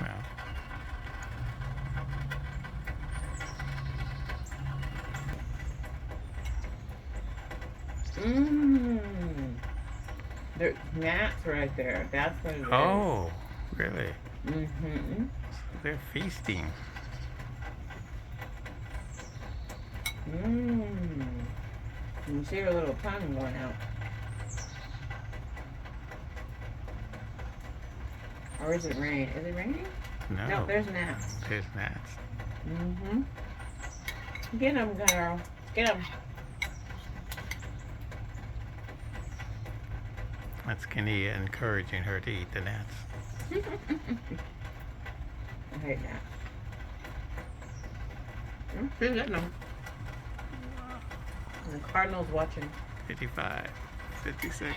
Well, Mmm. There's gnats right there. That's what it is. oh, really? Mm-hmm. So they're feasting. Mmm. You see her little tongue going out. Or is it rain? Is it raining? No, No, there's gnats. there's gnats. Mm-hmm. Get them, girl. Get them. That's Kenny encouraging her to eat the gnats. I hate gnats. She's getting them. And the cardinal's watching. 55, 56.